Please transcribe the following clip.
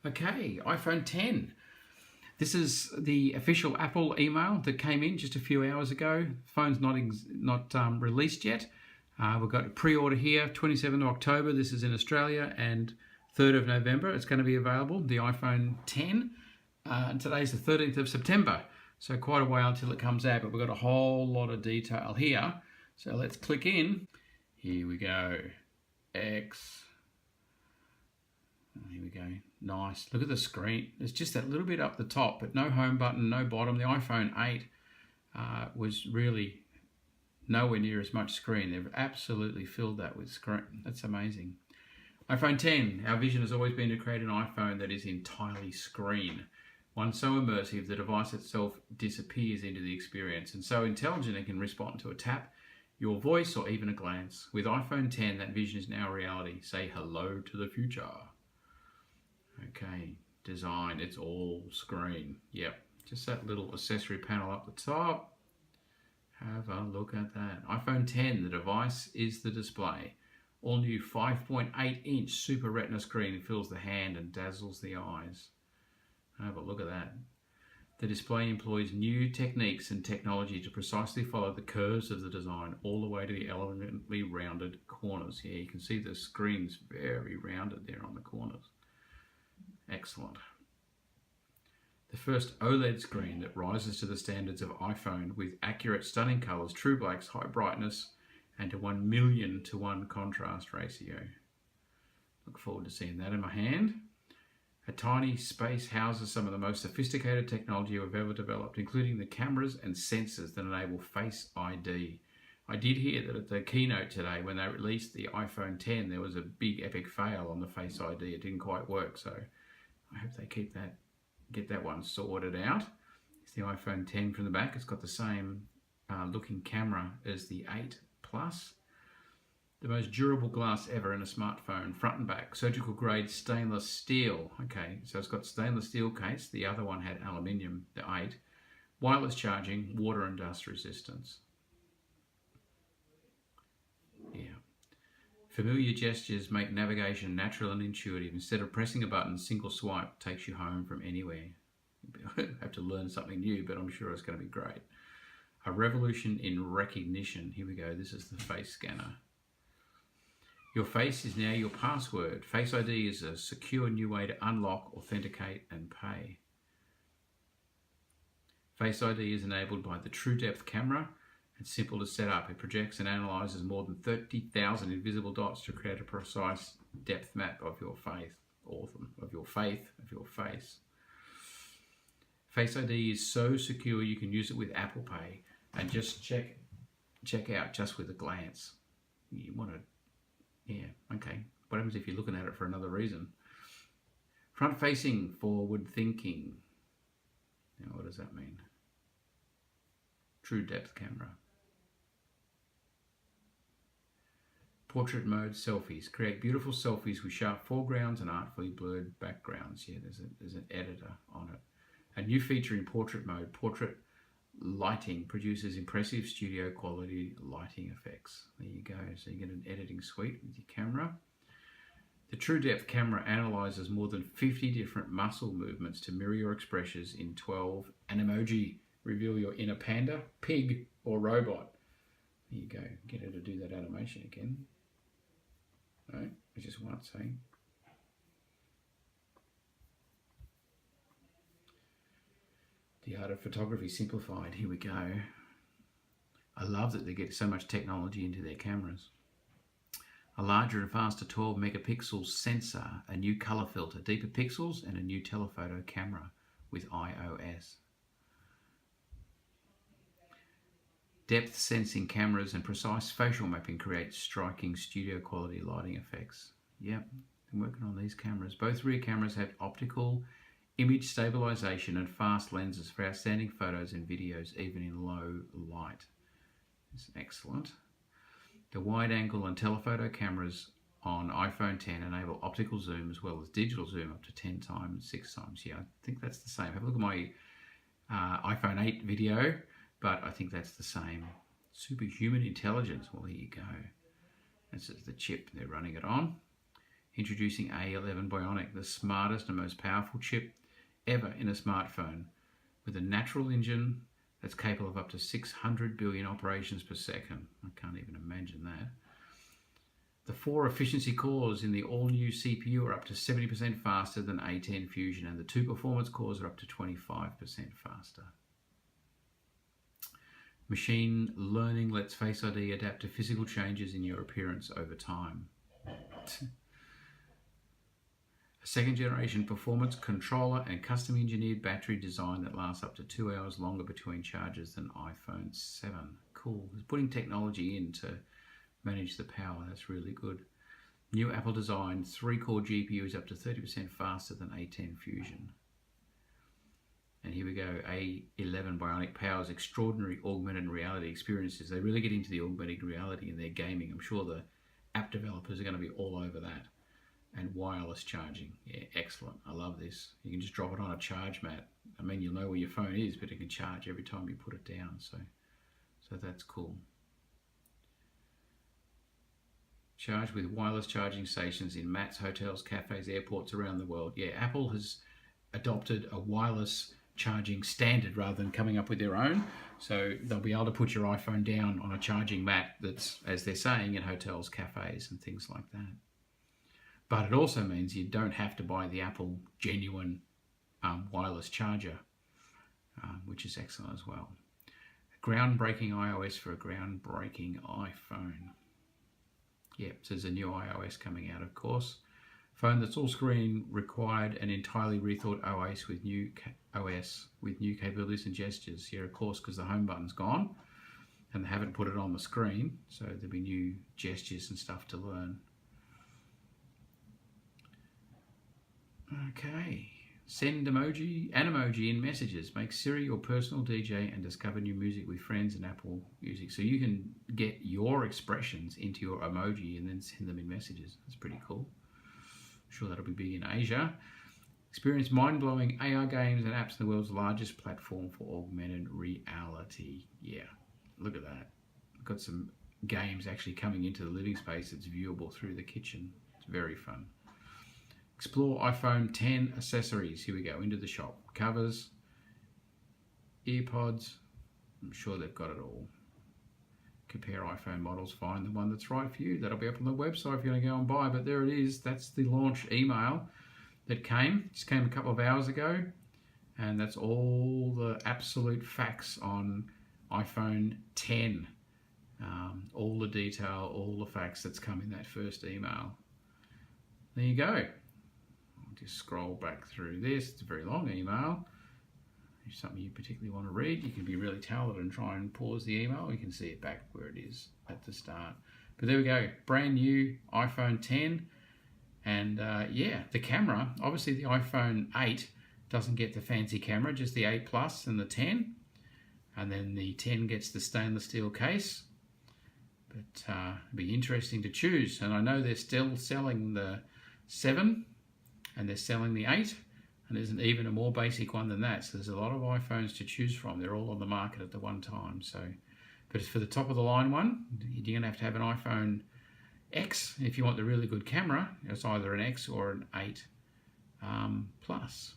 Okay, iPhone 10. This is the official Apple email that came in just a few hours ago. The phone's not released yet. We've got a pre-order here, 27th of October. This is in Australia, and 3rd of November. It's going to be available, the iPhone 10. And today's the 13th of September, so quite a while until it comes out. But we've got a whole lot of detail here. So let's click in. Here we go. X. Here we go. Nice. Look at the screen. There's just that little bit up the top, but no home button, no bottom. The iPhone 8 was really nowhere near as much screen. They've absolutely filled that with screen. That's amazing. iPhone 10. Our vision has always been to create an iPhone that is entirely screen. One so immersive the device itself disappears into the experience, and so intelligent it can respond to a tap, your voice, or even a glance. With iPhone 10, that vision is now reality. Say hello to the future. Okay, design, it's all screen. Yep, just that little accessory panel up the top. Have a look at that. iPhone 10, the device is the display. All new 5.8-inch Super Retina screen fills the hand and dazzles the eyes. Have a look at that. The display employs new techniques and technology to precisely follow the curves of the design all the way to the elegantly rounded corners. Here you can see the screen's very rounded there on the corners. Excellent. The first OLED screen that rises to the standards of iPhone with accurate, stunning colours, true blacks, high brightness, and to 1,000,000:1 contrast ratio. Look forward to seeing that in my hand. A tiny space houses some of the most sophisticated technology we've ever developed, including the cameras and sensors that enable Face ID. I did hear that at the keynote today, when they released the iPhone 10, there was a big epic fail on the Face ID. It didn't quite work, so I hope they get that one sorted out. It's the iPhone 10 from the back. It's got the same looking camera as the 8 Plus. The most durable glass ever in a smartphone, front and back, surgical grade stainless steel. Okay, so it's got stainless steel case. The other one had aluminium, the 8. Wireless charging, water and dust resistance. Yeah. Familiar gestures make navigation natural and intuitive. Instead of pressing a button, single swipe takes you home from anywhere. You have to learn something new, but I'm sure it's going to be great. A revolution in recognition. Here we go. This is the face scanner. Your face is now your password. Face ID is a secure new way to unlock, authenticate, and pay. Face ID is enabled by the True Depth camera. It's simple to set up. It projects and analyzes more than 30,000 invisible dots to create a precise depth map of your faith. Awesome. Of your face. Face ID is so secure you can use it with Apple Pay and just check out just with a glance. You want to, yeah, okay. What happens if you're looking at it for another reason? Front facing, forward thinking. Now what does that mean? True Depth camera. Portrait mode selfies. Create beautiful selfies with sharp foregrounds and artfully blurred backgrounds. Yeah, there's an editor on it. A new feature in portrait mode, portrait lighting, produces impressive studio quality lighting effects. There you go. So you get an editing suite with your camera. The True Depth camera analyzes more than 50 different muscle movements to mirror your expressions in 12 emoji. Reveal your inner panda, pig, or robot. There you go. Get her to do that animation again. No, it's just once, eh? The art of photography simplified. Here we go. I love that they get so much technology into their cameras. A larger and faster 12 megapixel sensor, a new color filter, deeper pixels, and a new telephoto camera with iOS. Depth sensing cameras and precise facial mapping create striking studio quality lighting effects. Yep, I'm working on these cameras. Both rear cameras have optical image stabilization and fast lenses for outstanding photos and videos, even in low light. It's excellent. The wide angle and telephoto cameras on iPhone 10 enable optical zoom as well as digital zoom up to 10 times, 6 times. Yeah, I think that's the same. Have a look at my iPhone 8 video. But I think that's the same. Superhuman intelligence. Well, here you go. This is the chip they're running it on. introducing A11 Bionic, the smartest and most powerful chip ever in a smartphone, with a natural engine that's capable of up to 600 billion operations per second. I can't even imagine that. The 4 efficiency cores in the all-new CPU are up to 70% faster than A10 Fusion, and the 2 performance cores are up to 25% faster. Machine learning lets Face ID adapt to physical changes in your appearance over time. A second-generation performance controller and custom-engineered battery design that lasts up to 2 hours longer between charges than iPhone 7. Cool. It's putting technology in to manage the power. That's really good. New Apple design 3-core GPU is up to 30% faster than A10 Fusion. And here we go. A11 Bionic powers extraordinary augmented reality experiences. They really get into the augmented reality in their gaming. I'm sure the app developers are going to be all over that. And wireless charging. Yeah, excellent. I love this. You can just drop it on a charge mat. I mean, you'll know where your phone is, but it can charge every time you put it down. So that's cool. Charge with wireless charging stations in mats, hotels, cafes, airports around the world. Yeah, Apple has adopted a wireless charging standard rather than coming up with their own. So they'll be able to put your iPhone down on a charging mat that's, as they're saying, in hotels, cafes, and things like that. But it also means you don't have to buy the Apple genuine wireless charger, which is excellent as well. Groundbreaking iOS for a groundbreaking iPhone. Yep, so there's a new iOS coming out, of course. Phone that's all screen required and entirely rethought OS with new capabilities and gestures. Yeah, of course, because the home button's gone and they haven't put it on the screen, so there'll be new gestures and stuff to learn. Okay, send an emoji in messages. Make Siri your personal DJ and discover new music with friends in Apple Music. So you can get your expressions into your emoji and then send them in messages. That's pretty cool. I'm sure that'll be big in Asia. Experience mind-blowing AR games and apps in the world's largest platform for augmented reality. Yeah, look at that. I've got some games actually coming into the living space that's viewable through the kitchen. It's very fun. Explore iPhone 10 accessories. Here we go, into the shop. Covers, earpods. I'm sure they've got it all. Compare iPhone models, find the one that's right for you. That'll be up on the website if you're going to go and buy, but there it is. That's the launch email that just came a couple of hours ago, and that's all the absolute facts on iPhone 10. All the detail, all the facts that's come in that first email. There you go. Just scroll back through this. It's a very long email. If something you particularly want to read, you can be really talented and try and pause the email. You can see it back where it is at the start. But there we go, brand new iPhone 10. And yeah, the camera, obviously the iPhone 8 doesn't get the fancy camera, just the 8 Plus and the 10. And then the 10 gets the stainless steel case. But it'll be interesting to choose. And I know they're still selling the 7. And they're selling the 8, and there's even a more basic one than that. So there's a lot of iPhones to choose from. They're all on the market at the one time. So, but for the top of the line one, you're going to have an iPhone X if you want the really good camera. It's either an X or an 8 Plus.